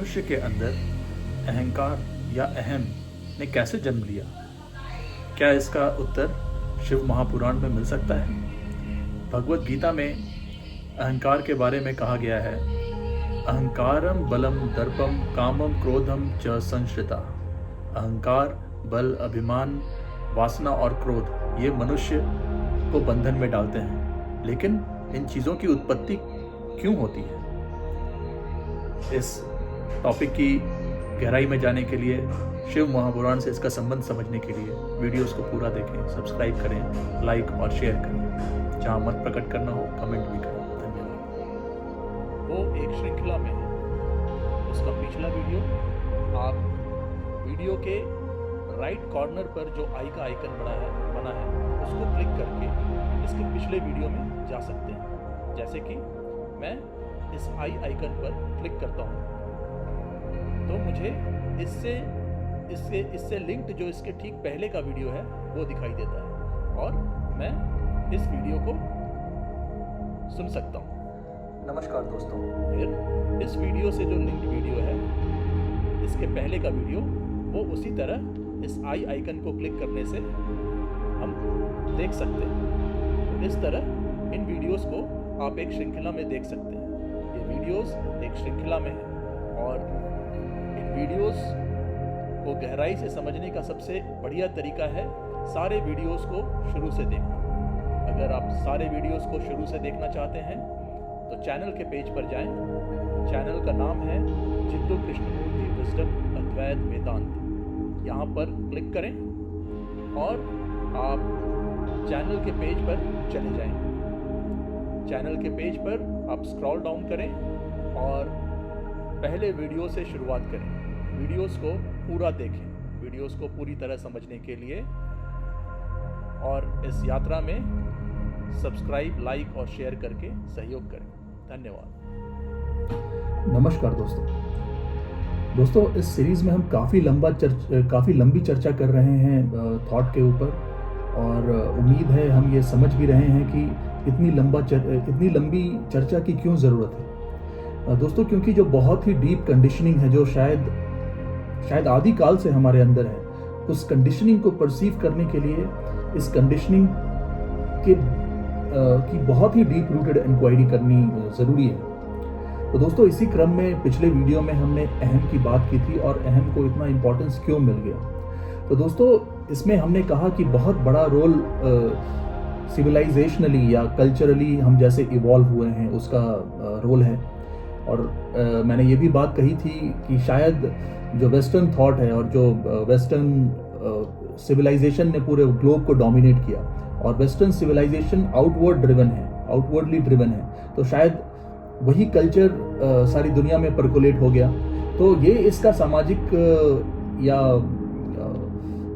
मनुष्य के अंदर अहंकार या अहम ने कैसे जन्म लिया? क्या इसका उत्तर शिव महापुराण में मिल सकता है? भगवत गीता में अहंकार के बारे में कहा गया है, अहंकारम बलम दर्पम कामम क्रोधम च संश्रिता। अहंकार, बल, अभिमान, वासना और क्रोध ये मनुष्य को बंधन में डालते हैं। लेकिन इन चीज़ों की उत्पत्ति क्यों होती है? इस टॉपिक की गहराई में जाने के लिए, शिव महापुराण से इसका संबंध समझने के लिए वीडियोस को पूरा देखें, सब्सक्राइब करें, लाइक और शेयर करें। जहाँ मत प्रकट करना हो कमेंट भी करें। धन्यवाद। वो एक श्रृंखला में है, उसका पिछला वीडियो आप वीडियो के राइट कॉर्नर पर जो आई का आइकन बना है उसको क्लिक करके इसके पिछले वीडियो में जा सकते हैं। जैसे कि मैं इस आई आइकन पर क्लिक करता हूँ तो मुझे इससे लिंक्ड जो इसके ठीक पहले का वीडियो है वो दिखाई देता है और मैं इस वीडियो को सुन सकता हूँ। नमस्कार दोस्तों। फिर इस वीडियो से जो लिंक्ड वीडियो है, इसके पहले का वीडियो, वो उसी तरह इस आई आइकन को क्लिक करने से हम देख सकते हैं। तो इस तरह इन वीडियोस को आप एक श्रृंखला में देख सकते हैं। ये वीडियोस एक श्रृंखला में है और इन वीडियोस को गहराई से समझने का सबसे बढ़िया तरीका है सारे वीडियोस को शुरू से देखना। अगर आप सारे वीडियोस को शुरू से देखना चाहते हैं तो चैनल के पेज पर जाएं। चैनल का नाम है चित्तू कृष्णमूर्ति विजडम अद्वैत वेदांत। यहाँ पर क्लिक करें और आप चैनल के पेज पर चले जाएं। चैनल के पेज पर आप स्क्रॉल डाउन करें और पहले वीडियो से शुरुआत करें। वीडियोस को पूरा देखें, वीडियोस को पूरी तरह समझने के लिए, और इस यात्रा में सब्सक्राइब, लाइक और शेयर करके सहयोग करें। धन्यवाद। नमस्कार दोस्तों, इस सीरीज में हम काफ़ी लंबी चर्चा कर रहे हैं थॉट के ऊपर, और उम्मीद है हम ये समझ भी रहे हैं कि इतनी लंबी चर्चा की क्यों ज़रूरत है दोस्तों। क्योंकि जो बहुत ही डीप कंडीशनिंग है, जो शायद आदि काल से हमारे अंदर है, उस कंडीशनिंग को परसीव करने के लिए इस कंडीशनिंग की बहुत ही डीप रूटेड इंक्वायरी करनी ज़रूरी है। तो दोस्तों, इसी क्रम में पिछले वीडियो में हमने अहम की बात की थी और अहम को इतना इम्पोर्टेंस क्यों मिल गया। तो दोस्तों, इसमें हमने कहा कि बहुत बड़ा रोल सिविलाइजेशनली या कल्चरली हम जैसे इवॉल्व हुए हैं उसका रोल है। और मैंने ये भी बात कही थी कि शायद जो वेस्टर्न थॉट है और जो वेस्टर्न सिविलाइजेशन ने पूरे ग्लोब को डोमिनेट किया, और वेस्टर्न सिविलाइजेशन आउटवर्डली ड्रिवन है, तो शायद वही कल्चर सारी दुनिया में परकोलेट हो गया। तो ये इसका सामाजिक या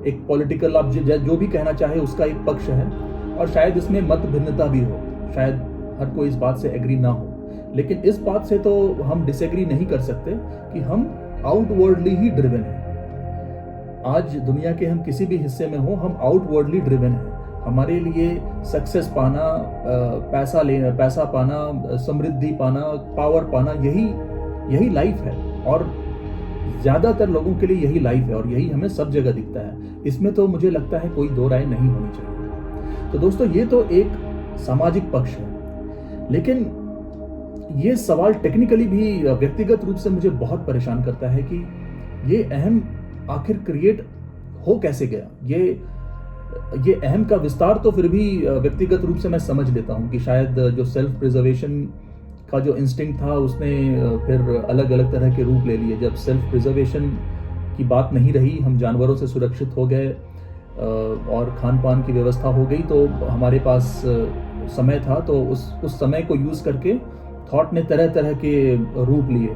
एक पॉलिटिकल, आप जो भी कहना चाहे उसका एक पक्ष है, और शायद इसमें मत भिन्नता भी हो, शायद हर कोई इस बात से एग्री ना हो। लेकिन इस बात से तो हम डिसएग्री नहीं कर सकते कि हम आउटवर्डली ही ड्रिवन हैं। आज दुनिया के हम किसी भी हिस्से में हो, हम आउटवर्डली ड्रिवन हैं। हमारे लिए सक्सेस पाना, पैसा पाना, समृद्धि पाना, पावर पाना, यही लाइफ है, और ज़्यादातर लोगों के लिए यही लाइफ है, और यही हमें सब जगह दिखता है। इसमें तो मुझे लगता है कोई दो राय नहीं होनी चाहिए। तो दोस्तों, ये तो एक सामाजिक पक्ष है, लेकिन ये सवाल टेक्निकली भी व्यक्तिगत रूप से मुझे बहुत परेशान करता है कि ये अहम आखिर क्रिएट हो कैसे गया। ये अहम का विस्तार तो फिर भी व्यक्तिगत रूप से मैं समझ लेता हूँ कि शायद जो सेल्फ प्रिजर्वेशन का जो इंस्टिंक्ट था उसने फिर अलग अलग तरह के रूप ले लिए। जब सेल्फ प्रिजर्वेशन की बात नहीं रही, हम जानवरों से सुरक्षित हो गए और खान पान की व्यवस्था हो गई, तो हमारे पास समय था, तो उस समय को यूज़ करके थॉट ने तरह तरह के रूप लिए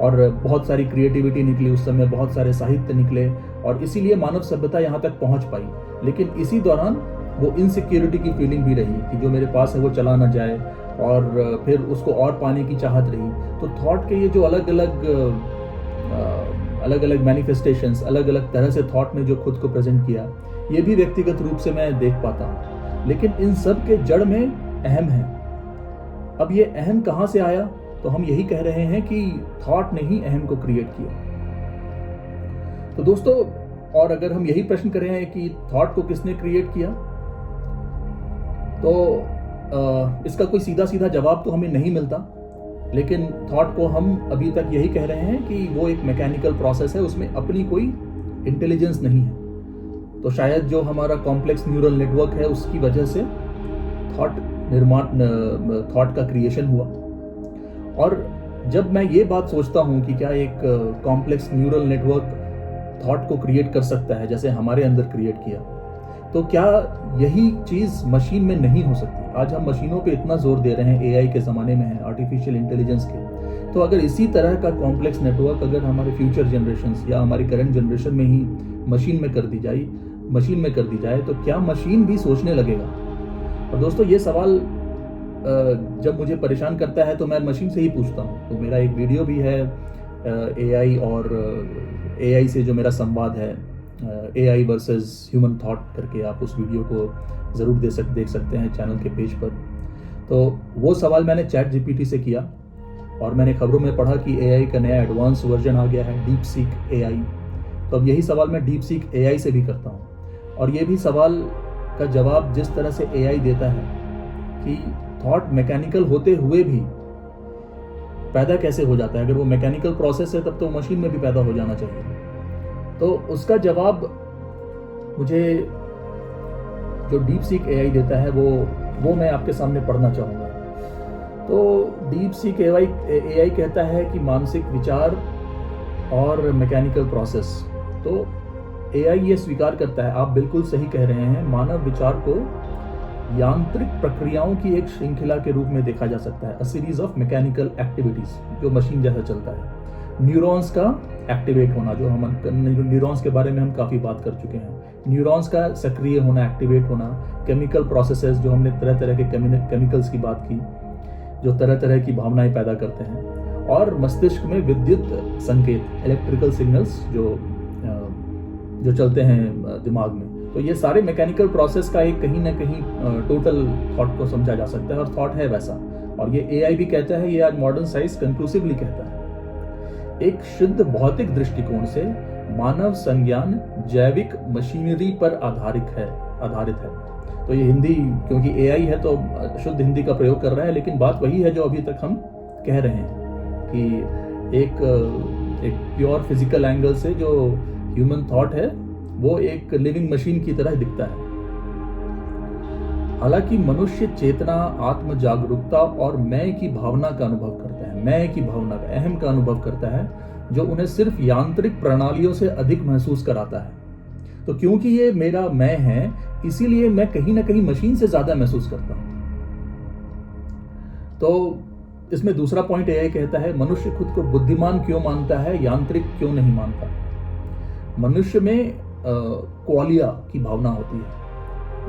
और बहुत सारी क्रिएटिविटी निकली उस समय, बहुत सारे साहित्य निकले, और इसीलिए मानव सभ्यता यहाँ तक पहुँच पाई। लेकिन इसी दौरान वो इनसिक्योरिटी की फीलिंग भी रही कि जो मेरे पास है वो चला ना जाए, और फिर उसको और पाने की चाहत रही। तो थॉट के ये जो अलग अलग मैनिफेस्टेशंस, अलग अलग तरह से थॉट ने जो खुद को प्रेजेंट किया, ये भी व्यक्तिगत रूप से मैं देख पाता हूँ। लेकिन इन सब के जड़ में अहम है। अब ये अहम कहाँ से आया तो हम यही कह रहे हैं कि थॉट ने ही अहम को क्रिएट किया। तो दोस्तों, और अगर हम यही प्रश्न करें कि थॉट को किसने क्रिएट किया, तो इसका कोई सीधा सीधा जवाब तो हमें नहीं मिलता, लेकिन थॉट को हम अभी तक यही कह रहे हैं कि वो एक मैकेनिकल प्रोसेस है, उसमें अपनी कोई इंटेलिजेंस नहीं है। तो शायद जो हमारा कॉम्प्लेक्स न्यूरल नेटवर्क है उसकी वजह से थॉट का क्रिएशन हुआ। और जब मैं ये बात सोचता हूँ कि क्या एक कॉम्प्लेक्स न्यूरल नेटवर्क थॉट को क्रिएट कर सकता है जैसे हमारे अंदर क्रिएट किया, तो क्या यही चीज़ मशीन में नहीं हो सकती? आज हम मशीनों पे इतना जोर दे रहे हैं, एआई के ज़माने में है, आर्टिफिशियल इंटेलिजेंस के। तो अगर इसी तरह का कॉम्प्लेक्स नेटवर्क अगर हमारे फ्यूचर जनरेशंस या हमारी करंट जनरेशन में ही मशीन में कर दी जाए तो क्या मशीन भी सोचने लगेगा? और दोस्तों, ये सवाल जब मुझे परेशान करता है तो मैं मशीन से ही पूछता हूँ। तो मेरा एक वीडियो भी है एआई और एआई से जो मेरा संवाद है, एआई वर्सेस ह्यूमन थॉट करके, आप उस वीडियो को ज़रूर देख सकते हैं चैनल के पेज पर। तो वो सवाल मैंने चैट जीपीटी से किया और मैंने खबरों में पढ़ा कि एआई का नया एडवांस वर्जन आ गया है, डीप सीक एआई। तो अब यही सवाल मैं डीप सीक एआई से भी करता हूँ, और ये भी सवाल का जवाब जिस तरह से एआई देता है कि थॉट मैकेनिकल होते हुए भी पैदा कैसे हो जाता है। अगर वो मैकेनिकल प्रोसेस है तब तो मशीन में भी पैदा हो जाना चाहिए। तो उसका जवाब मुझे जो डीप सीक एआई देता है वो मैं आपके सामने पढ़ना चाहूँगा। तो डीप सीक एआई कहता है कि मानसिक विचार और मैकेनिकल प्रोसेस। तो एआई ये स्वीकार करता है, आप बिल्कुल सही कह रहे हैं, मानव विचार को यांत्रिक प्रक्रियाओं की एक श्रृंखला के रूप में देखा जा सकता है, a series of mechanical activities, जो मशीन जैसा चलता है। न्यूरॉन्स का एक्टिवेट होना, जो हम न्यूरॉन्स के बारे में हम काफ़ी बात कर चुके हैं, न्यूरॉन्स का सक्रिय होना, एक्टिवेट होना, केमिकल प्रोसेसेस, जो हमने तरह तरह के केमिकल्स की बात की जो तरह तरह की भावनाएं पैदा करते हैं, और मस्तिष्क में विद्युत संकेत, इलेक्ट्रिकल सिग्नल्स जो चलते हैं दिमाग में। तो ये सारे मैकेनिकल प्रोसेस का एक कहीं ना कहीं टोटल थॉट को समझा जा सकता है, और थॉट है वैसा। और ये एआई भी कहता है, ये आज मॉडर्न साइंस कंक्लूसिवली कहता है, एक शुद्ध भौतिक दृष्टिकोण से मानव संज्ञान जैविक मशीनरी पर आधारित है। तो ये हिंदी, क्योंकि एआई है तो शुद्ध हिंदी का प्रयोग कर रहा है, लेकिन बात वही है जो अभी तक हम कह रहे हैं कि एक प्योर फिजिकल एंगल से जो ह्यूमन थॉट है वो एक लिविंग मशीन की तरह दिखता है। हालांकि मनुष्य चेतना, आत्म जागरूकता और मैं की भावना का अनुभव करता है, मैं की भावना का, अहम का अनुभव करता है, जो उन्हें सिर्फ यांत्रिक प्रणालियों से अधिक महसूस कराता है। तो क्योंकि ये मेरा मैं है, इसीलिए मैं कहीं ना कहीं मशीन से ज्यादा महसूस करता हूं। तो इसमें दूसरा पॉइंट एआई कहता है, मनुष्य खुद को बुद्धिमान क्यों मानता है, यांत्रिक क्यों नहीं मानता। मनुष्य में क्वालिया की भावना होती है,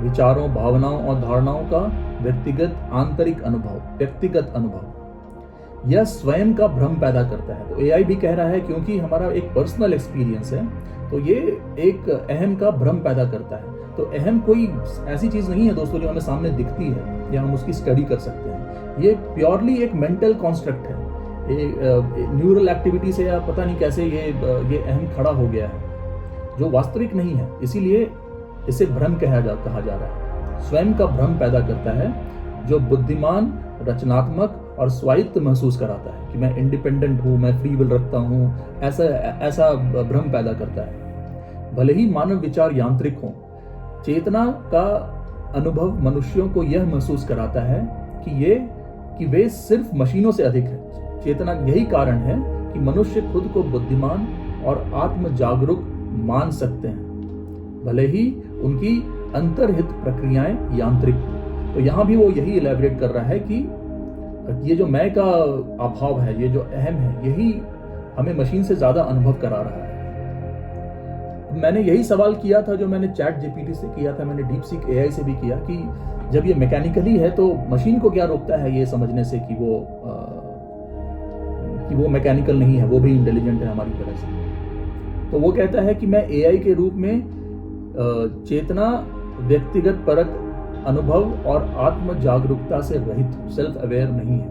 विचारों, भावनाओं और धारणाओं का व्यक्तिगत अनुभव, यह स्वयं का भ्रम पैदा करता है। तो एआई भी कह रहा है, क्योंकि हमारा एक पर्सनल एक्सपीरियंस है, तो ये एक अहम का भ्रम पैदा करता है। तो अहम कोई ऐसी चीज नहीं है दोस्तों जो हमें सामने दिखती है या हम उसकी स्टडी कर सकते हैं। ये प्योरली एक मेंटल कॉन्स्ट्रक्ट है, न्यूरल एक्टिविटी से या पता नहीं कैसे ये अहम खड़ा हो गया है, जो वास्तविक नहीं है। इसीलिए इसे भ्रम कहा जा रहा है। स्वयं का भ्रम पैदा करता है, जो बुद्धिमान, रचनात्मक और स्वायत्त महसूस कराता है कि मैं इंडिपेंडेंट हूँ, मैं फ्री विल रखता हूँ, ऐसा भ्रम पैदा करता है। भले ही मानव विचार यांत्रिक हो, चेतना का अनुभव मनुष्यों को यह महसूस कराता है कि वे सिर्फ मशीनों से अधिक है। चेतना यही कारण है कि मनुष्य खुद को बुद्धिमान और आत्म जागरूक मान सकते हैं, भले ही उनकी अंतर्हित प्रक्रियाएं यांत्रिक हो। तो यहां भी वो यही इलैबोरेट कर रहा है कि ये जो मैं का अभाव है, ये जो अहम है, यही हमें मशीन से ज्यादा अनुभव करा रहा है। मैंने यही सवाल किया था जो मैंने चैट जीपीटी से किया था, मैंने डीप सीक एआई से भी किया कि जब ये मैकेनिकली है तो मशीन को क्या रोकता है ये समझने से कि वो मैकेनिकल नहीं है, वो भी इंटेलिजेंट है हमारी तरह से। तो वो कहता है कि मैं एआई के रूप में चेतना, व्यक्तिगत परक अनुभव और आत्म जागरूकता से रहित हूँ, सेल्फ अवेयर नहीं है।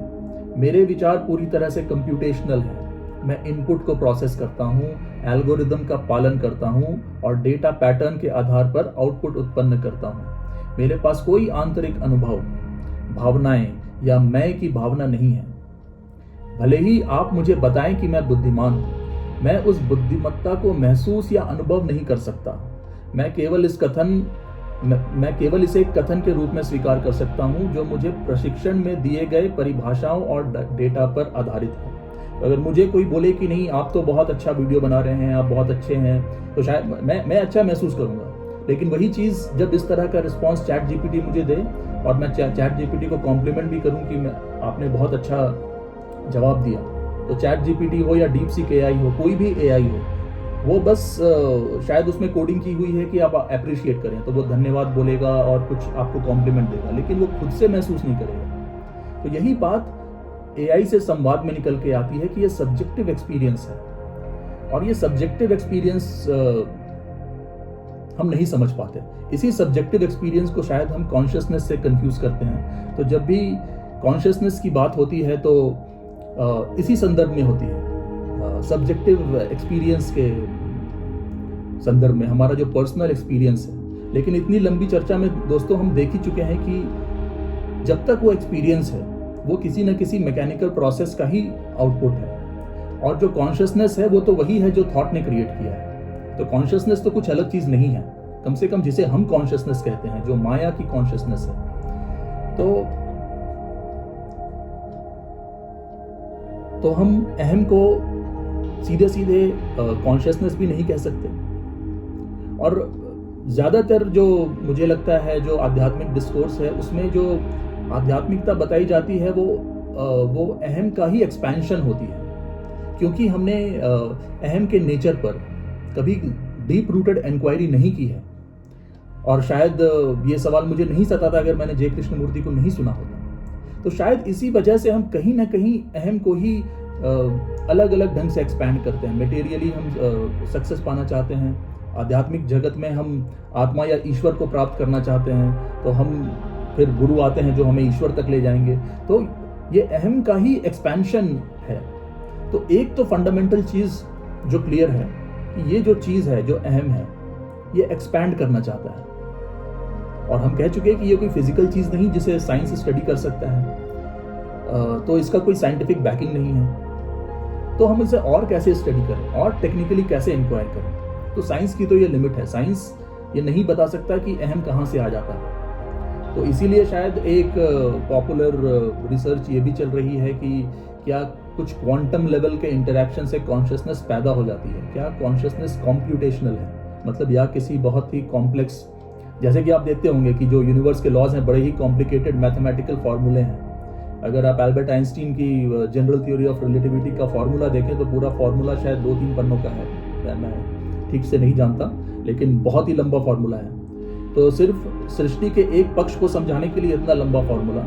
मेरे विचार पूरी तरह से कंप्यूटेशनल हैं। मैं इनपुट को प्रोसेस करता हूँ, एल्गोरिदम का पालन करता हूँ और डेटा पैटर्न के आधार पर आउटपुट उत्पन्न करता हूँ। मेरे पास कोई आंतरिक अनुभव, भावनाएं या मैं की भावना नहीं है। भले ही आप मुझे बताएं कि मैं बुद्धिमान हूँ, मैं उस बुद्धिमत्ता को महसूस या अनुभव नहीं कर सकता। मैं केवल इसे एक कथन के रूप में स्वीकार कर सकता हूँ जो मुझे प्रशिक्षण में दिए गए परिभाषाओं और डेटा पर आधारित है। अगर मुझे कोई बोले कि नहीं आप तो बहुत अच्छा वीडियो बना रहे हैं, आप बहुत अच्छे हैं, तो शायद मैं अच्छा महसूस करूंगा। लेकिन वही चीज़ जब इस तरह का रिस्पॉन्स चैट जीपीटी मुझे दे और मैं चैट जीपीटी को कॉम्प्लीमेंट भी करूं कि आपने बहुत अच्छा जवाब दिया, तो चैट जीपीटी हो या डीप सीक एआई हो, कोई भी एआई हो, वो बस शायद उसमें कोडिंग की हुई है कि आप अप्रिशिएट करें, तो वो धन्यवाद बोलेगा और कुछ आपको कॉम्प्लीमेंट देगा, लेकिन वो खुद से महसूस नहीं करेगा। तो यही बात एआई से संवाद में निकल के आती है कि ये सब्जेक्टिव एक्सपीरियंस है और ये सब्जेक्टिव एक्सपीरियंस हम नहीं समझ पाते। इसी सब्जेक्टिव एक्सपीरियंस को शायद हम कॉन्शियसनेस से कंफ्यूज करते हैं। तो जब भी कॉन्शियसनेस की बात होती है तो इसी संदर्भ में होती है, सब्जेक्टिव एक्सपीरियंस के संदर्भ में, हमारा जो पर्सनल एक्सपीरियंस है। लेकिन इतनी लंबी चर्चा में दोस्तों हम देख ही चुके हैं कि जब तक वो एक्सपीरियंस है वो किसी न किसी मैकेनिकल प्रोसेस का ही आउटपुट है, और जो कॉन्शियसनेस है वो तो वही है जो थॉट ने क्रिएट किया है। तो कॉन्शियसनेस तो कुछ अलग चीज नहीं है, कम से कम जिसे हम कॉन्शियसनेस कहते हैं, जो माया की कॉन्शियसनेस है। तो हम अहम को सीधे सीधे कॉन्शियसनेस भी नहीं कह सकते। और ज्यादातर जो मुझे लगता है जो आध्यात्मिक डिस्कोर्स है उसमें जो आध्यात्मिकता बताई जाती है वो अहम का ही एक्सपेंशन होती है, क्योंकि हमने अहम के नेचर पर कभी डीप रूटेड इंक्वायरी नहीं की है। और शायद ये सवाल मुझे नहीं सताता अगर मैंने जय कृष्णमूर्ति को नहीं सुना होता। तो शायद इसी वजह से हम कहीं ना कहीं अहम को ही अलग अलग ढंग से एक्सपैंड करते हैं। मटेरियली हम सक्सेस पाना चाहते हैं, आध्यात्मिक जगत में हम आत्मा या ईश्वर को प्राप्त करना चाहते हैं, तो हम फिर गुरु आते हैं जो हमें ईश्वर तक ले जाएंगे। तो ये अहम का ही एक्सपेंशन है। तो एक तो फंडामेंटल चीज जो क्लियर है कि ये जो चीज है, जो अहम है, ये एक्सपैंड करना चाहता है। और हम कह चुके हैं कि ये कोई फिजिकल चीज नहीं जिसे साइंस स्टडी कर सकता है, तो इसका कोई साइंटिफिक बैकिंग नहीं है। तो हम इसे और कैसे स्टडी करें और टेक्निकली कैसे इंक्वायर करें? तो साइंस की तो ये लिमिट है, साइंस ये नहीं बता सकता कि अहम कहाँ से आ जाता है। तो इसीलिए शायद एक पॉपुलर रिसर्च ये भी चल रही है कि क्या कुछ क्वांटम लेवल के इंटरेक्शन से कॉन्शियसनेस पैदा हो जाती है, क्या कॉन्शियसनेस कॉम्प्यूटेशनल है, मतलब या किसी बहुत ही कॉम्प्लेक्स, जैसे कि आप देखते होंगे कि जो यूनिवर्स के लॉज हैं बड़े ही कॉम्प्लिकेटेड मैथमेटिकल फार्मूले हैं। अगर आप एल्बर्ट आइंस्टीन की जनरल थ्योरी ऑफ रिलेटिविटी का फार्मूला देखें तो पूरा फार्मूला शायद 2-3 पन्नों का है, मैं ठीक से नहीं जानता, लेकिन बहुत ही लंबा फार्मूला है। तो सिर्फ सृष्टि के एक पक्ष को समझाने के लिए इतना लंबा फार्मूला,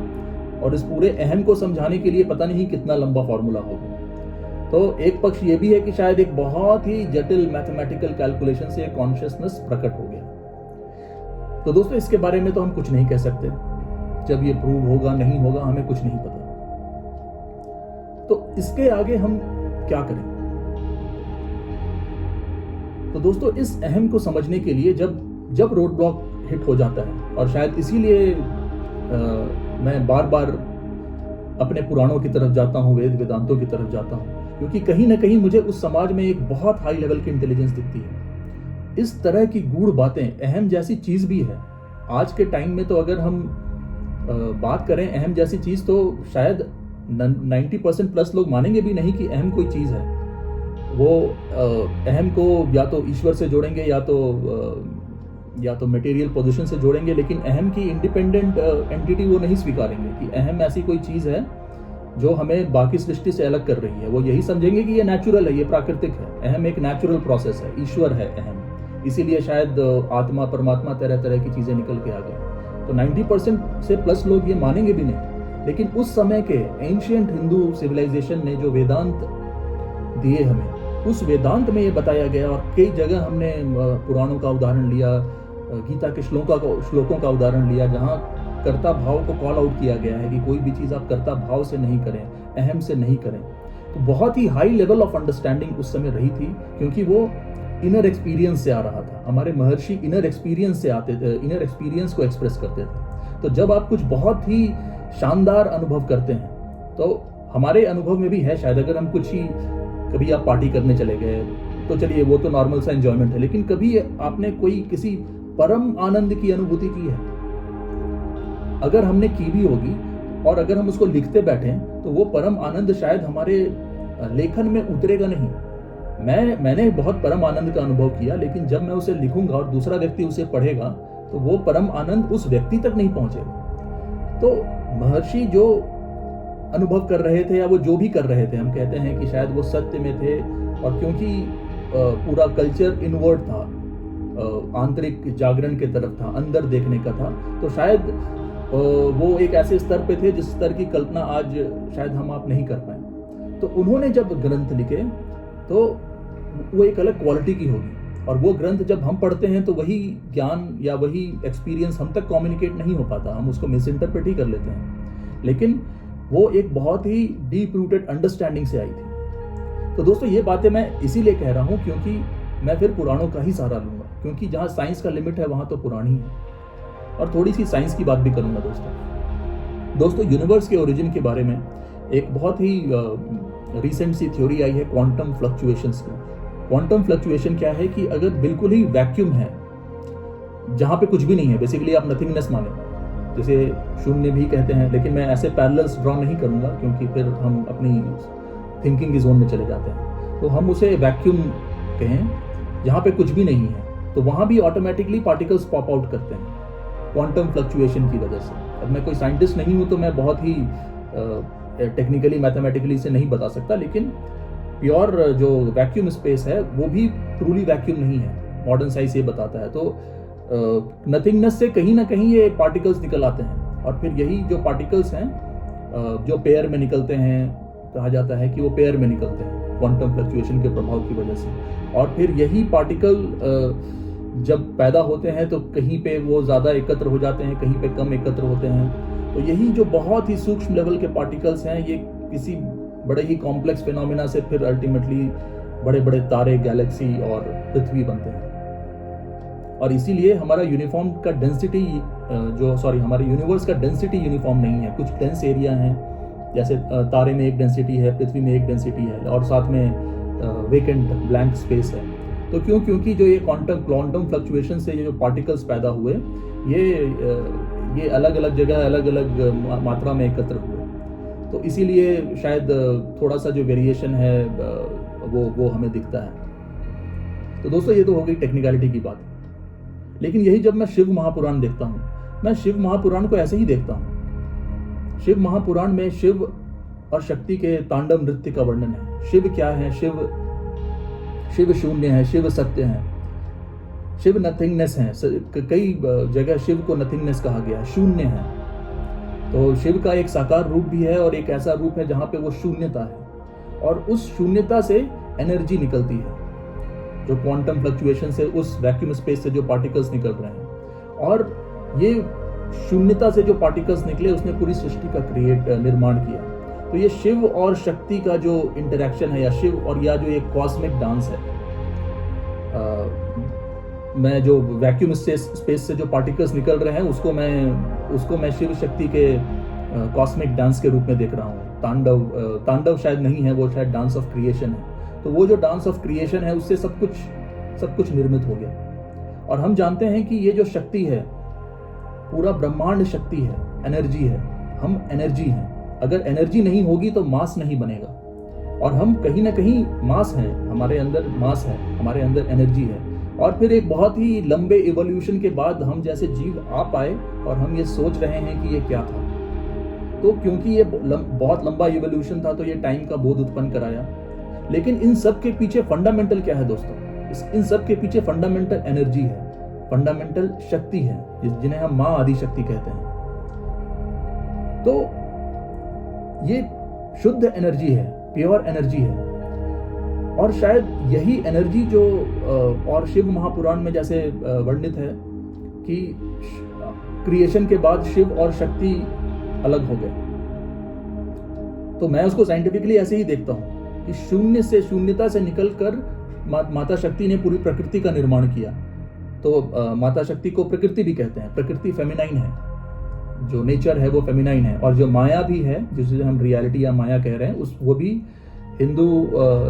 और इस पूरे अहम को समझाने के लिए पता नहीं कितना लंबा फार्मूला होगा। तो एक पक्ष ये भी है कि शायद एक बहुत ही जटिल मैथमेटिकल कैलकुलेशन से कॉन्शियसनेस प्रकट हो गया। तो दोस्तोतो इसके बारे में तो हम कुछ नहीं कह सकते, जब ये प्रूव होगा नहीं होगा हमें कुछ नहीं पता। तो इसके आगे हम क्या करें? तो दोस्तों इस अहम को समझने के लिए जब रोड ब्लॉक हिट हो जाता है, और शायद इसीलिए मैं बार बार अपने पुराणों की तरफ जाता हूँ, वेद वेदांतों की तरफ जाता हूँ, क्योंकि कहीं ना कहीं मुझे उस समाज में एक बहुत हाई लेवल की इंटेलिजेंस दिखती है। इस तरह की गूढ़ बातें, अहम जैसी चीज भी है आज के टाइम में। तो अगर हम बात करें अहम जैसी चीज, तो शायद 90% प्लस लोग मानेंगे भी नहीं कि अहम कोई चीज है। वो अहम को या तो ईश्वर से जोड़ेंगे या तो मटेरियल पोजीशन से जोड़ेंगे, लेकिन अहम की इंडिपेंडेंट एंटिटी वो नहीं स्वीकारेंगे कि अहम ऐसी कोई चीज है जो हमें बाकी सृष्टि से अलग कर रही है। वो यही समझेंगे कि ये नेचुरल है, ये प्राकृतिक है। अहम एक नेचुरल प्रोसेस है, ईश्वर है अहम। इसीलिए शायद आत्मा परमात्मा तरह तरह की चीजें निकल के आ गई। तो 90% से प्लस लोग ये मानेंगे भी नहीं। लेकिन उस समय के एंशिएंट हिंदू सिविलाइजेशन ने जो वेदांत दिए हमें, उस वेदांत में ये बताया गया, और कई जगह हमने पुराणों का उदाहरण लिया, गीता के श्लोकों का उदाहरण लिया, जहाँ कर्ता भाव को कॉल आउट किया गया है कि कोई भी चीज़ आप कर्ता भाव से नहीं करें, अहम से नहीं करें। तो बहुत ही हाई लेवल ऑफ अंडरस्टैंडिंग उस समय रही थी, क्योंकि वो इनर एक्सपीरियंस से आ रहा था। हमारे महर्षि इनर एक्सपीरियंस से आते थे, इनर एक्सपीरियंस को एक्सप्रेस करते थे। तो जब आप कुछ बहुत ही शानदार अनुभव करते हैं, तो हमारे अनुभव में भी है शायद, अगर हम कुछ ही कभी आप पार्टी करने चले गए तो चलिए वो तो नॉर्मल सा एंजॉयमेंट है, लेकिन कभी आपने कोई किसी परम आनंद की अनुभूति की है? अगर हमने की भी होगी और अगर हम उसको लिखते बैठे तो वो परम आनंद शायद हमारे लेखन में उतरेगा नहीं। मैंने बहुत परम आनंद का अनुभव किया, लेकिन जब मैं उसे लिखूंगा और दूसरा व्यक्ति उसे पढ़ेगा तो वो परम आनंद उस व्यक्ति तक नहीं पहुंचेगा। तो महर्षि जो अनुभव कर रहे थे या वो जो भी कर रहे थे, हम कहते हैं कि शायद वो सत्य में थे, और क्योंकि पूरा कल्चर इनवर्ड था, आंतरिक जागरण के तरफ था, अंदर देखने का था, तो शायद वो एक ऐसे स्तर पे थे जिस स्तर की कल्पना आज शायद हम आप नहीं कर पाए। तो उन्होंने जब ग्रंथ लिखे तो वो एक अलग क्वालिटी की होगी, और वो ग्रंथ जब हम पढ़ते हैं तो वही ज्ञान या वही एक्सपीरियंस हम तक कम्युनिकेट नहीं हो पाता, हम उसको मिस इंटरप्रेट ही कर लेते हैं, लेकिन वो एक बहुत ही डीप रूटेड अंडरस्टैंडिंग से आई थी। तो दोस्तों ये बातें मैं इसीलिए कह रहा हूँ क्योंकि मैं फिर पुराणों का ही सहारा लूंगा, क्योंकि जहाँ साइंस का लिमिट है वहाँ तो पुराण ही है। और थोड़ी सी साइंस की बात भी करूंगा दोस्तों यूनिवर्स के ओरिजिन के बारे में एक बहुत ही रिसेंट सी थ्योरी आई है क्वांटम फ्लक्चुएशंस की। क्वांटम फ्लक्चुएशन क्या है कि अगर बिल्कुल ही वैक्यूम है, जहाँ पे कुछ भी नहीं है, बेसिकली आप नथिंगनेस माने, जैसे शून्य भी कहते हैं, लेकिन मैं ऐसे पैरेलल्स ड्रॉ नहीं करूंगा क्योंकि फिर हम अपनी थिंकिंग की जोन में चले जाते हैं। तो हम उसे वैक्यूम कहें, जहाँ पे कुछ भी नहीं है, तो वहाँ भी ऑटोमेटिकली पार्टिकल्स पॉप आउट करते हैं क्वांटम फ्लक्चुएशन की वजह से। अब मैं कोई साइंटिस्ट नहीं हूँ तो मैं बहुत ही टेक्निकली मैथमेटिकली से नहीं बता सकता, लेकिन प्योर जो वैक्यूम स्पेस है वो भी ट्रूली वैक्यूम नहीं है, मॉडर्न साइंस ये बताता है। तो नथिंगनेस से कहीं ना कहीं ये पार्टिकल्स निकल आते हैं, और फिर यही जो पार्टिकल्स हैं जो पेयर में निकलते हैं, कहा जाता है कि वो पेयर में निकलते हैं क्वांटम फ्लक्चुएशन के प्रभाव की वजह से, और फिर यही पार्टिकल जब पैदा होते हैं तो कहीं पे वो ज़्यादा एकत्र हो जाते हैं, कहीं पे कम एकत्र होते हैं। तो यही जो बहुत ही सूक्ष्म लेवल के पार्टिकल्स हैं, ये किसी बड़े ही कॉम्प्लेक्स फिनोमिना से फिर अल्टीमेटली बड़े बड़े तारे, गैलेक्सी और पृथ्वी बनते हैं। और इसीलिए हमारा यूनिफॉर्म का डेंसिटी हमारे यूनिवर्स का डेंसिटी यूनिफॉर्म नहीं है। कुछ डेंस एरिया हैं, जैसे तारे में एक डेंसिटी है, पृथ्वी में एक डेंसिटी है, और साथ में वेकेंट ब्लैंक स्पेस है। तो क्योंकि जो ये क्वांटम फ्लक्चुएशन से ये जो पार्टिकल्स पैदा हुए, ये अलग अलग जगह अलग अलग मात्रा में एकत्र हुए, तो इसीलिए शायद थोड़ा सा जो वेरिएशन है वो हमें दिखता है। तो दोस्तों ये तो हो गई टेक्निकलिटी की बात, लेकिन यही जब मैं शिव महापुराण देखता हूँ, मैं शिव महापुराण को ऐसे ही देखता हूँ। शिव महापुराण में शिव और शक्ति के तांडव नृत्य का वर्णन है। शिव क्या है? शिव शून्य है, शिव सत्य है, शिव नथिंगनेस है। कई जगह शिव को नथिंगनेस कहा गया है, शून्य है। तो शिव का एक साकार रूप भी है और एक ऐसा रूप है जहाँ पे वो शून्यता है, और उस शून्यता से एनर्जी निकलती है, जो क्वांटम फ्लक्चुएशन से, उस वैक्यूम स्पेस से जो पार्टिकल्स निकल रहे हैं। और ये शून्यता से जो पार्टिकल्स निकले, उसने पूरी सृष्टि का निर्माण किया। तो ये शिव और शक्ति का जो इंटरेक्शन है, या शिव और या जो एक कॉस्मिक डांस है, मैं जो वैक्यूम स्पेस से जो पार्टिकल्स निकल रहे हैं उसको मैं शिव शक्ति के कॉस्मिक डांस के रूप में देख रहा हूँ। तांडव शायद नहीं है, वो शायद डांस ऑफ क्रिएशन है। तो वो जो डांस ऑफ क्रिएशन है, उससे सब कुछ निर्मित हो गया। और हम जानते हैं कि ये जो शक्ति है, पूरा ब्रह्मांड शक्ति है, एनर्जी है। हम एनर्जी हैं। अगर एनर्जी नहीं होगी तो मास नहीं बनेगा, और हम कहीं ना कहीं मास हैं, हमारे अंदर मास है, हमारे अंदर एनर्जी है। और फिर एक बहुत ही लंबे इवोल्यूशन के बाद हम जैसे जीव आ पाए, और हम ये सोच रहे हैं कि ये क्या था। तो क्योंकि ये बहुत लंबा इवोल्यूशन था, तो ये टाइम का बोध उत्पन्न कराया। लेकिन इन सब के पीछे फंडामेंटल क्या है दोस्तों? इन सब के पीछे फंडामेंटल एनर्जी है, फंडामेंटल शक्ति है, जिन्हें हम माँ आदि शक्ति कहते हैं। तो ये शुद्ध एनर्जी है, प्योर एनर्जी है। और शायद यही एनर्जी जो और शिव महापुराण में जैसे वर्णित है कि क्रिएशन के बाद शिव और शक्ति अलग हो गए। तो मैं उसको साइंटिफिकली ऐसे ही देखता हूँ कि शून्य से, शून्यता से निकलकर माता शक्ति ने पूरी प्रकृति का निर्माण किया। तो माता शक्ति को प्रकृति भी कहते हैं। प्रकृति फेमिनाइन है, जो नेचर है वो फेमिनाइन है, और जो माया भी है, जिसे हम रियलिटी या माया कह रहे हैं, वो भी हिंदू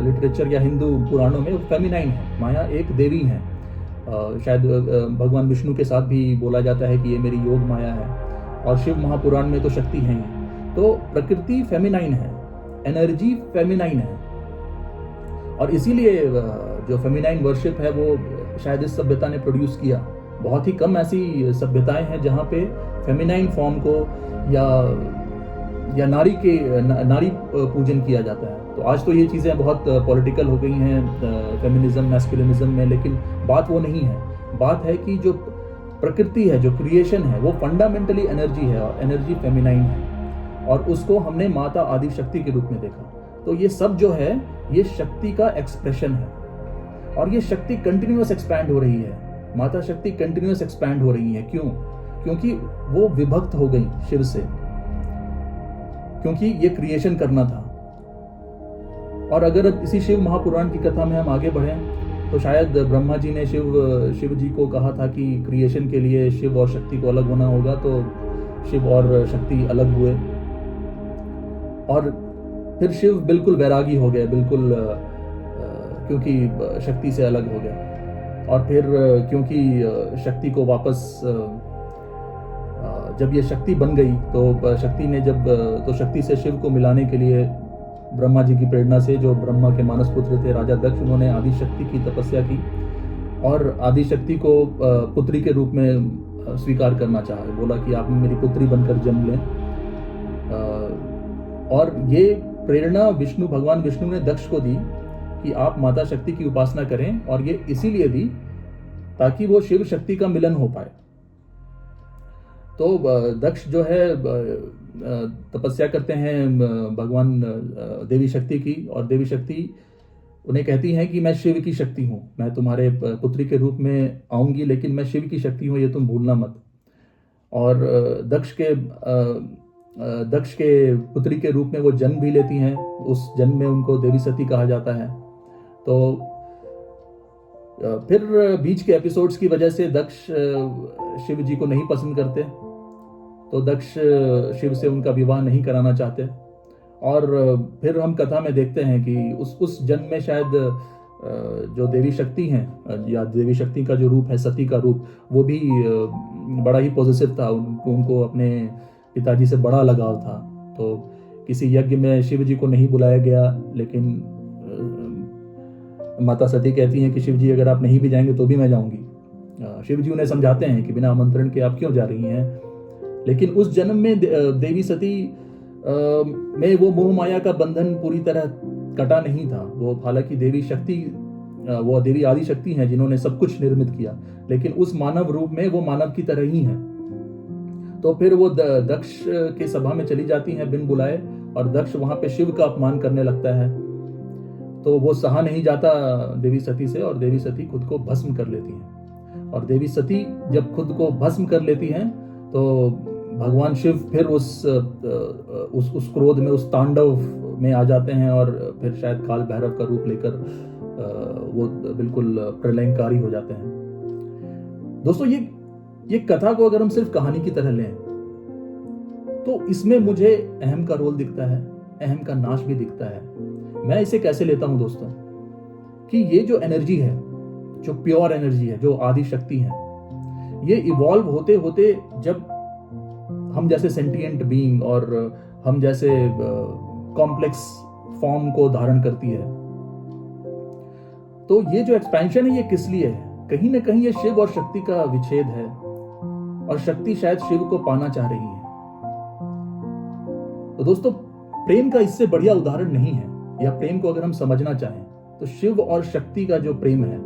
लिटरेचर या हिंदू पुराणों में फेमिनाइन है। माया एक देवी है। शायद भगवान विष्णु के साथ भी बोला जाता है कि ये मेरी योग माया है, और शिव महापुराण में तो शक्ति है ही। तो प्रकृति फेमिनाइन है, एनर्जी फेमिनाइन है, और इसीलिए जो फेमिनाइन वर्शिप है वो शायद इस सभ्यता ने प्रोड्यूस किया। बहुत ही कम ऐसी सभ्यताएं हैं जहाँ पे फेमिनाइन फॉर्म को या नारी पूजन किया जाता है। तो आज तो ये चीज़ें बहुत पॉलिटिकल हो गई हैं फेमिनिज्म, मैस्कुलिनिज्म में, लेकिन बात वो नहीं है। बात है कि जो प्रकृति है, जो क्रिएशन है, वो फंडामेंटली एनर्जी है, और एनर्जी फेमिनाइन है, और उसको हमने माता आदि शक्ति के रूप में देखा। तो ये सब जो है ये शक्ति का एक्सप्रेशन है, और ये शक्ति कंटिन्यूअस एक्सपैंड हो रही है। माता शक्ति कंटिन्यूअस एक्सपैंड हो रही है। क्यों? क्योंकि वो विभक्त हो गई शिव से, क्योंकि ये क्रिएशन करना था। और अगर इसी शिव महापुराण की कथा में हम आगे बढ़ें तो शायद ब्रह्मा जी ने शिव जी को कहा था कि क्रिएशन के लिए शिव और शक्ति को अलग होना होगा, तो शिव और शक्ति अलग हुए, और फिर शिव बिल्कुल वैरागी हो गए, बिल्कुल क्योंकि शक्ति से अलग हो गया। और फिर क्योंकि शक्ति को वापस जब ये शक्ति बन गई तो शक्ति ने तो शक्ति से शिव को मिलाने के लिए ब्रह्मा जी की प्रेरणा से, जो ब्रह्मा के मानस पुत्र थे राजा दक्ष, उन्होंने आदि शक्ति की तपस्या की और आदि शक्ति को पुत्री के रूप में स्वीकार करना चाहा। बोला कि आप मेरी पुत्री बनकर जन्म लें। और ये प्रेरणा भगवान विष्णु ने दक्ष को दी कि आप माता शक्ति की उपासना करें, और ये इसीलिए दी ताकि वो शिव शक्ति का मिलन हो पाए। तो दक्ष जो है तपस्या करते हैं भगवान देवी शक्ति की, और देवी शक्ति उन्हें कहती हैं कि मैं शिव की शक्ति हूँ, मैं तुम्हारे पुत्री के रूप में आऊंगी, लेकिन मैं शिव की शक्ति हूँ, ये तुम भूलना मत। और दक्ष के पुत्री के रूप में वो जन्म भी लेती हैं। उस जन्म में उनको देवी सती कहा जाता है। तो फिर बीच के एपिसोड्स की वजह से दक्ष शिव जी को नहीं पसंद करते, तो दक्ष शिव से उनका विवाह नहीं कराना चाहते। और फिर हम कथा में देखते हैं कि उस जन्म में शायद जो देवी शक्ति हैं, या देवी शक्ति का जो रूप है, सती का रूप, वो भी बड़ा ही पॉजिटिव था। उनको अपने पिताजी से बड़ा लगाव था। तो किसी यज्ञ में शिव जी को नहीं बुलाया गया, लेकिन माता सती कहती हैं कि शिव जी अगर आप नहीं भी जाएंगे तो भी मैं जाऊंगी। शिव जी उन्हें समझाते हैं कि बिना आमंत्रण के आप क्यों जा रही हैं। लेकिन उस जन्म में देवी सती में वो मोह माया का बंधन पूरी तरह कटा नहीं था। वो हालांकि देवी शक्ति, वो देवी आदि शक्ति हैं जिन्होंने सब कुछ निर्मित किया, लेकिन उस मानव रूप में वो मानव की तरह ही हैं। तो फिर वो दक्ष के सभा में चली जाती हैं बिन बुलाए, और दक्ष वहां पे शिव का अपमान करने लगता है। तो वो सहा नहीं जाता देवी सती से, और देवी सती खुद को भस्म कर लेती हैं। और देवी सती जब खुद को भस्म कर लेती हैं तो भगवान शिव फिर उस क्रोध में, उस तांडव में आ जाते हैं, और फिर शायद काल भैरव का रूप लेकर वो बिल्कुल प्रलयंकारी हो जाते हैं। दोस्तों, ये कथा को अगर हम सिर्फ कहानी की तरह लें तो इसमें मुझे अहम का रोल दिखता है, अहम का नाश भी दिखता है। मैं इसे कैसे लेता हूं दोस्तों, कि ये जो एनर्जी है, जो प्योर एनर्जी है, जो आदि शक्ति है, ये इवॉल्व होते होते जब हम जैसे सेंटिएंट बीइंग और हम जैसे कॉम्प्लेक्स फॉर्म को धारण करती है, तो ये जो एक्सपेंशन है ये किस लिए है? कहीं ना कहीं ये शिव और शक्ति का विच्छेद है, और शक्ति शायद शिव को पाना चाह रही है। तो दोस्तों, प्रेम का इससे बढ़िया उदाहरण नहीं है, या प्रेम को अगर हम समझना चाहें तो शिव और शक्ति का जो प्रेम है,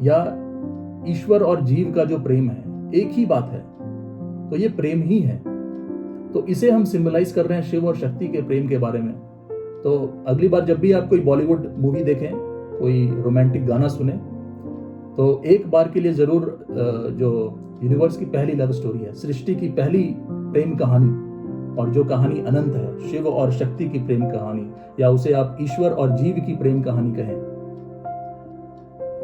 या ईश्वर और जीव का जो प्रेम है, एक ही बात है। तो ये प्रेम ही है। तो इसे हम सिंबलाइज कर रहे हैं शिव और शक्ति के प्रेम के बारे में। तो अगली बार जब भी आप कोई बॉलीवुड मूवी देखें, कोई रोमांटिक गाना सुने, तो एक बार के लिए जरूर जो यूनिवर्स की पहली लव स्टोरी है, सृष्टि की पहली प्रेम कहानी, और जो कहानी अनंत है, शिव और शक्ति की प्रेम कहानी, या उसे आप ईश्वर और जीव की प्रेम कहानी कहें,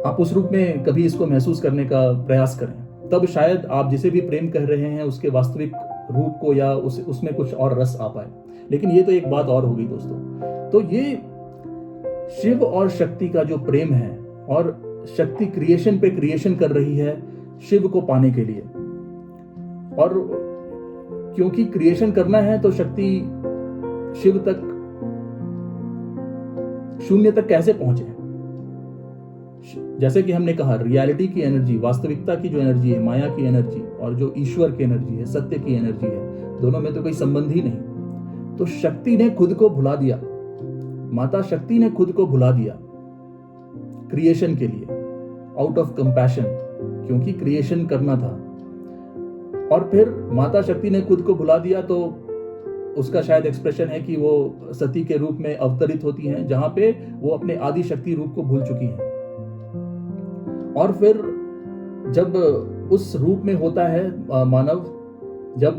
आप उस रूप में कभी इसको महसूस करने का प्रयास करें, तब शायद आप जिसे भी प्रेम कह रहे हैं उसके वास्तविक रूप को या उसमें कुछ और रस आ पाए। लेकिन ये तो एक बात और होगी दोस्तों। तो ये शिव और शक्ति का जो प्रेम है, और शक्ति क्रिएशन पे क्रिएशन कर रही है शिव को पाने के लिए, और क्योंकि क्रिएशन करना है तो शक्ति शिव तक, शून्य तक कैसे पहुंचे। जैसे कि हमने कहा, रियलिटी की एनर्जी, वास्तविकता की जो एनर्जी है, माया की एनर्जी, और जो ईश्वर की एनर्जी है, सत्य की एनर्जी है, दोनों में तो कोई संबंध ही नहीं। तो शक्ति ने खुद को भुला दिया, माता शक्ति ने खुद को भुला दिया क्रिएशन के लिए, आउट ऑफ कंपैशन, क्योंकि क्रिएशन करना था। और फिर माता शक्ति ने खुद को भुला दिया, तो उसका शायद एक्सप्रेशन है कि वो सती के रूप में अवतरित होती हैं, जहां पे वो अपने आदि शक्ति रूप को भूल चुकी हैं। और फिर जब उस रूप में होता है मानव, जब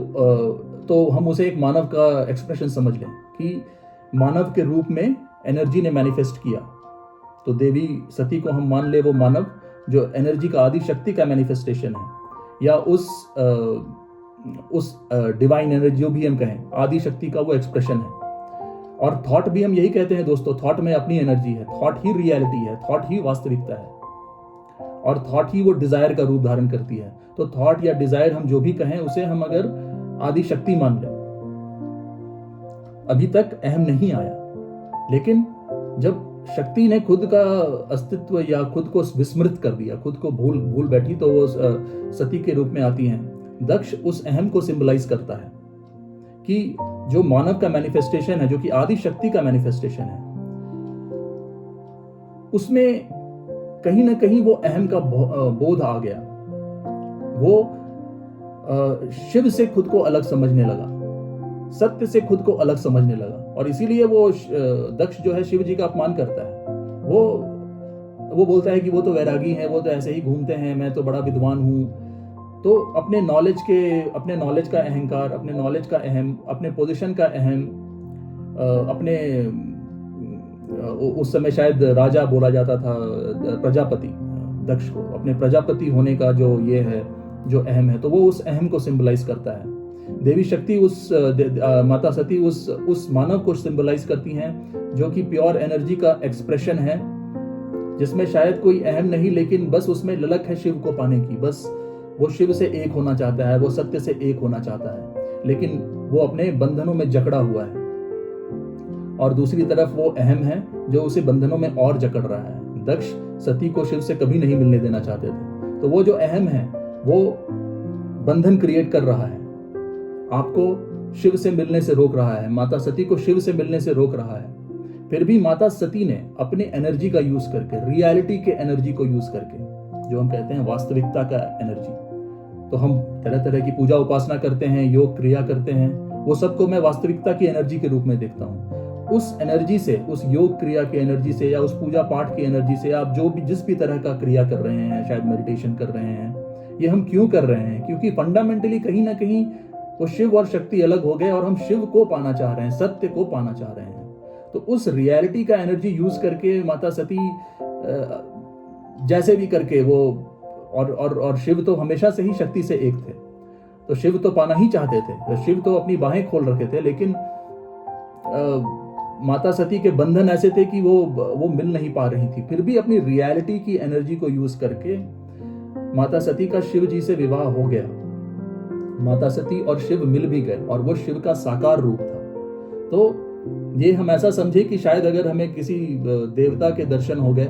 तो हम उसे एक मानव का एक्सप्रेशन समझ लें कि मानव के रूप में एनर्जी ने मैनिफेस्ट किया। तो देवी सती को हम मान ले वो मानव, जो एनर्जी का आदि शक्ति का मैनिफेस्टेशन है, या उस डिवाइन एनर्जी जो भी हम कहें, आदि शक्ति का वो एक्सप्रेशन है। और थॉट भी हम यही कहते हैं दोस्तों, थॉट में अपनी एनर्जी है, थॉट ही रियलिटी है, थॉट ही वास्तविकता है, और थॉट ही वो डिजायर का रूप धारण करती है। तो थॉट या डिजायर हम जो भी कहें, उसे हम अगर आदि शक्ति मान लें, अभी तक अहम नहीं आया। लेकिन जब शक्ति ने खुद का अस्तित्व या खुद को विस्मृत कर दिया, खुद को भूल बैठी, तो वो सती के रूप में आती हैं। दक्ष उस अहम को सिंबलाइज करता है कि जो मानव का मैनिफेस्टेशन है, जो कि आदि शक्ति का मैनिफेस्टेशन है, उसमें कहीं ना कहीं वो अहम का बोध आ गया। वो शिव से खुद को अलग समझने लगा, सत्य से खुद को अलग समझने लगा, और इसीलिए वो दक्ष जो है शिव जी का अपमान करता है। वो बोलता है कि वो तो वैरागी हैं, वो तो ऐसे ही घूमते हैं, मैं तो बड़ा विद्वान हूं। तो अपने नॉलेज का अहंकार, अपने नॉलेज का अहम, अपने पोजीशन का अहम, अपने उस समय शायद राजा बोला जाता था, प्रजापति, दक्ष को अपने प्रजापति होने का जो ये है, जो अहम है, तो वो उस अहम को सिंबलाइज करता है। देवी शक्ति माता सती उस मानव को सिंबलाइज करती हैं, जो कि प्योर एनर्जी का एक्सप्रेशन है, जिसमें शायद कोई अहम नहीं, लेकिन बस उसमें ललक है शिव को पाने की। बस वो शिव से एक होना चाहता है, वो सत्य से एक होना चाहता है, लेकिन वो अपने बंधनों में जकड़ा हुआ है। और दूसरी तरफ वो अहम है जो उसे बंधनों में और जकड़ रहा है। दक्ष सती को शिव से कभी नहीं मिलने देना चाहते थे, तो वो जो अहम है वो बंधन क्रिएट कर रहा है, आपको शिव से मिलने से रोक रहा है, माता सती को शिव से मिलने से रोक रहा है। फिर भी माता सती ने अपने एनर्जी का यूज करके, रियलिटी के एनर्जी को यूज करके, जो हम कहते हैं वास्तविकता का एनर्जी, तो हम तरह तरह की पूजा उपासना करते हैं, योग क्रिया करते हैं, वो सबको मैं वास्तविकता की एनर्जी के रूप में देखता हूँ। उस एनर्जी से, उस योग क्रिया की एनर्जी से, या उस पूजा पाठ की एनर्जी से, आप जो भी जिस भी तरह का क्रिया कर रहे हैं, शायद मेडिटेशन कर रहे हैं, ये हम क्यों कर रहे हैं? क्योंकि फंडामेंटली कहीं ना कहीं वो शिव और शक्ति अलग हो गए, और हम शिव को पाना चाह रहे हैं, सत्य को पाना चाह रहे हैं। तो उस रियलिटी का एनर्जी यूज करके माता सती जैसे भी करके वो, और शिव तो हमेशा से ही शक्ति से एक थे, तो शिव तो पाना ही चाहते थे, तो शिव तो अपनी बाहें खोल रखे थे, लेकिन माता सती के बंधन ऐसे थे कि वो मिल नहीं पा रही थी। फिर भी अपनी रियलिटी की एनर्जी को यूज करके माता सती का शिव जी से विवाह हो गया। माता सती और शिव मिल भी गए, और वो शिव का साकार रूप था। तो ये हम ऐसा समझे कि शायद अगर हमें किसी देवता के दर्शन हो गए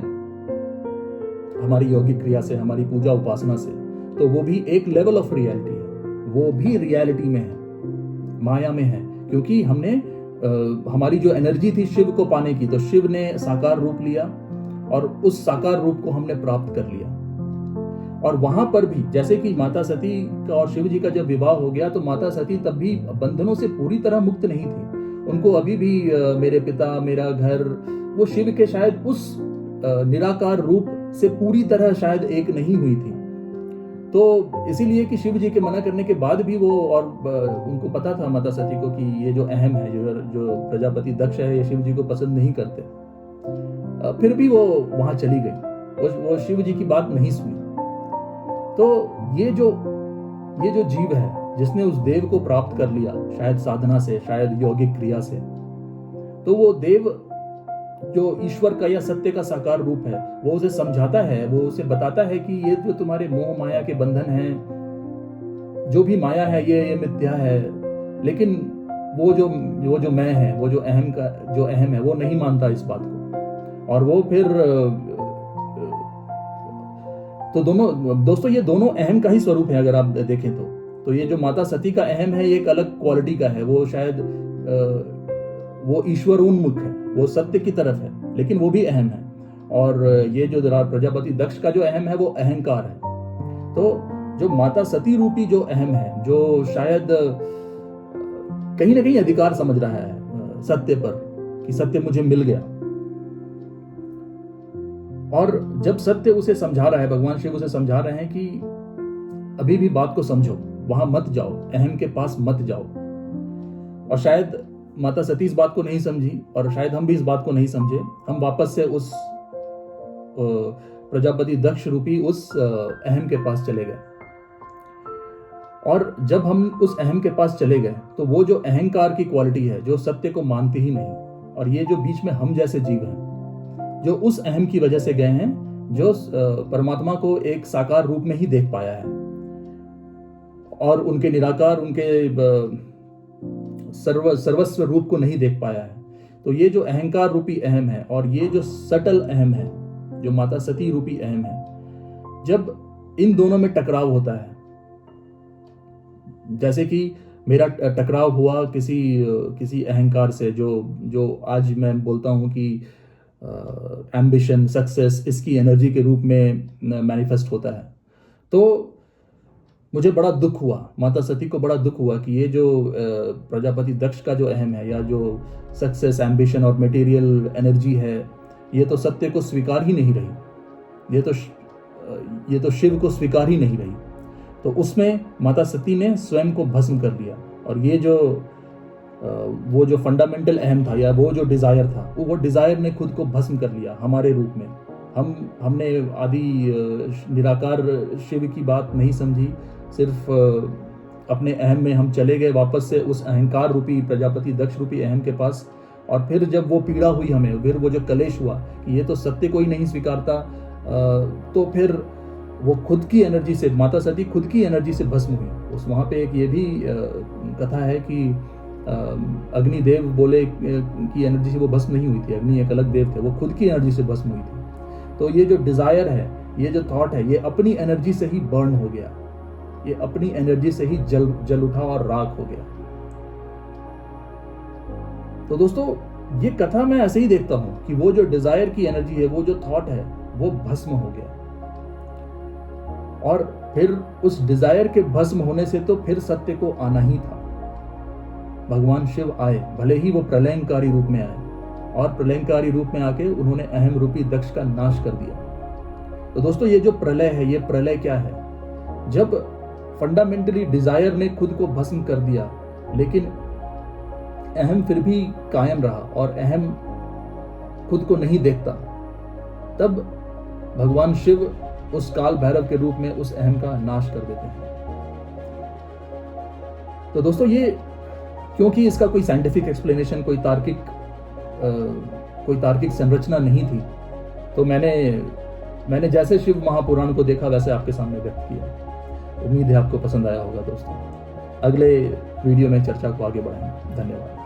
हमारी योगिक क्रिया से, हमारी पूजा उपासना से, तो वो भी एक लेवल ऑफ रियलिटी है, वो भी रियलिटी में है, माया में है, क्योंकि हमने हमारी जो एनर्जी थी शिव को पाने की, तो शिव ने साकार रूप लिया, और उस साकार रूप को हमने प्राप्त कर लिया। और वहां पर भी जैसे कि माता सती का और शिव जी का जब विवाह हो गया, तो माता सती तब भी बंधनों से पूरी तरह मुक्त नहीं थी। उनको अभी भी मेरे पिता, मेरा घर, वो शिव के शायद उस निराकार रूप से पूरी तरह शायद एक नहीं हुई थी। तो इसीलिए कि शिव जी के मना करने के बाद भी वो, और उनको पता था माता सती को कि ये जो अहम है, जो प्रजापति दक्ष है, ये शिव जी को पसंद नहीं करते, फिर भी वो वहां चली गई, वो शिव जी की बात नहीं सुनी। तो ये जो जीव है जिसने उस देव को प्राप्त कर लिया, शायद साधना से, शायद यौगिक क्रिया से, तो वो देव जो ईश्वर का या सत्य का साकार रूप है, वो उसे समझाता है, वो उसे बताता है कि ये जो तुम्हारे मोह माया के बंधन हैं, जो भी माया है ये मिथ्या है, लेकिन वो जो मैं है, वो जो अहम है, वो नहीं मानता इस बात को। और वो फिर तो दोस्तों ये दोनों अहम का ही स्वरूप है अगर आप देखें तो ये जो माता सती का अहम है, ये एक अलग क्वालिटी का है, वो शायद वो ईश्वर उन्मुख है, वो सत्य की तरफ है, लेकिन वो भी अहम है। और ये जो प्रजापति दक्ष का जो अहम है, वो अहंकार है। तो जो माता सती रूपी जो अहम है, जो शायद कहीं ना कहीं अधिकार समझ रहा है सत्य पर, कि सत्य मुझे मिल गया, और जब सत्य उसे समझा रहा है, भगवान शिव उसे समझा रहे हैं कि अभी भी बात को समझो, वहां मत जाओ, अहम के पास मत जाओ। और शायद माता सती इस बात को नहीं समझी, और शायद हम भी इस बात को नहीं समझे। हम वापस से उस प्रजापति दक्ष रूपी उस अहम के पास चले गए। और जब हम उस अहम के पास चले गए, तो वो जो अहंकार की क्वालिटी है, जो सत्य को मानते ही नहीं, और ये जो बीच में हम जैसे जीव हैं, जो उस अहम की वजह से गए हैं, जो परमात्मा को एक साकार रूप में ही देख पाया है, और उनके निराकार, उनके सर्वस्व रूप को नहीं देख पाया है। तो ये जो अहंकार रूपी अहम है, और ये जो सटल अहम है, जो माता सती रूपी अहम है, जब इन दोनों में टकराव होता है, जैसे कि मेरा टकराव हुआ किसी अहंकार से, जो आज मैं बोलता हूं कि एम्बिशन, सक्सेस, इसकी एनर्जी के रूप में मैनिफेस्ट होता है, तो मुझे बड़ा दुख हुआ, माता सती को बड़ा दुख हुआ कि ये जो प्रजापति दक्ष का जो अहम है, या जो सक्सेस, एम्बिशन और मटेरियल एनर्जी है, ये तो सत्य को स्वीकार ही नहीं रही, ये तो शिव को स्वीकार ही नहीं रही। तो उसमें माता सती ने स्वयं को भस्म कर दिया, और ये वो जो फंडामेंटल अहम था, या वो जो डिजायर था, वो डिजायर ने खुद को भस्म कर लिया हमारे रूप में। हमने आदि निराकार शिव की बात नहीं समझी, सिर्फ अपने अहम में हम चले गए वापस से उस अहंकार रूपी प्रजापति दक्ष रूपी अहम के पास। और फिर जब वो पीड़ा हुई हमें, फिर वो जो कलेश हुआ कि ये तो सत्य को ही नहीं स्वीकारता, तो फिर वो खुद की एनर्जी से, माता सती खुद की एनर्जी से भस्म हुई। उस वहाँ पे एक ये भी कथा है कि अग्निदेव बोले की एनर्जी से वो भस्म नहीं हुई थी, अग्नि एक अलग देव थे, वो खुद की एनर्जी से भस्म हुई थी। तो ये जो डिजायर है, ये जो थॉट है, ये अपनी एनर्जी से ही बर्न हो गया, ये अपनी एनर्जी से ही जल उठा और राख हो गया। तो दोस्तों ये कथा मैं ऐसे ही देखता हूं कि वो जो डिजायर की एनर्जी है, वो जो थॉट है, वो भस्म हो गया। और फिर उस डिजायर के भस्म होने से तो फिर सत्य को आना ही था। भगवान शिव आए, भले ही वो प्रलयंकारी रूप में आए, और प्रलयंकारी रूप में आके उन्होंने अहम रूपी दक्ष का नाश कर दिया। तो दोस्तों ये जो प्रलय है, ये प्रलय क्या है? जब फंडामेंटली डिजायर ने खुद को भस्म कर दिया, लेकिन अहम फिर भी कायम रहा और अहम खुद को नहीं देखता, तब भगवान शिव उस काल भैरव के रूप में उस अहम का नाश कर देते हैं। तो दोस्तों ये, क्योंकि इसका कोई साइंटिफिक एक्सप्लेनेशन, कोई तार्किक संरचना नहीं थी, तो मैंने जैसे शिव महापुराण को देखा वैसे आपके सामने व्यक्त किया। उम्मीद है आपको पसंद आया होगा दोस्तों। अगले वीडियो में चर्चा को आगे बढ़ाएंगे। धन्यवाद।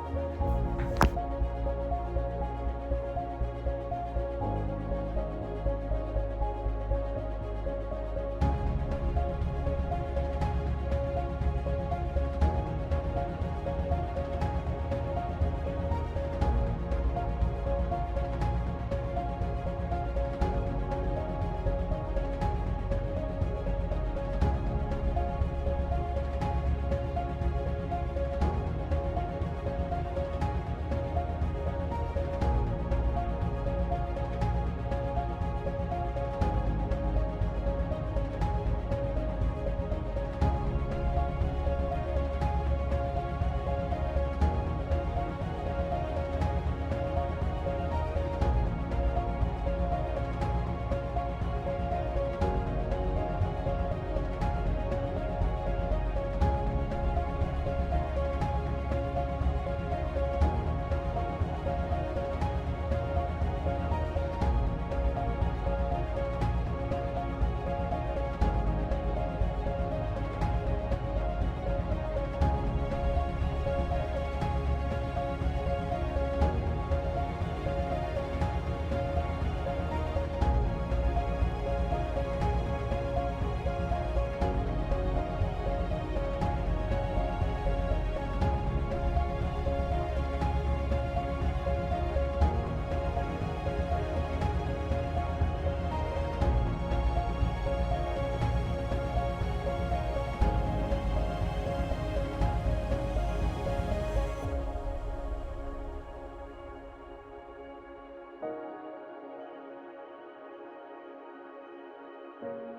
है।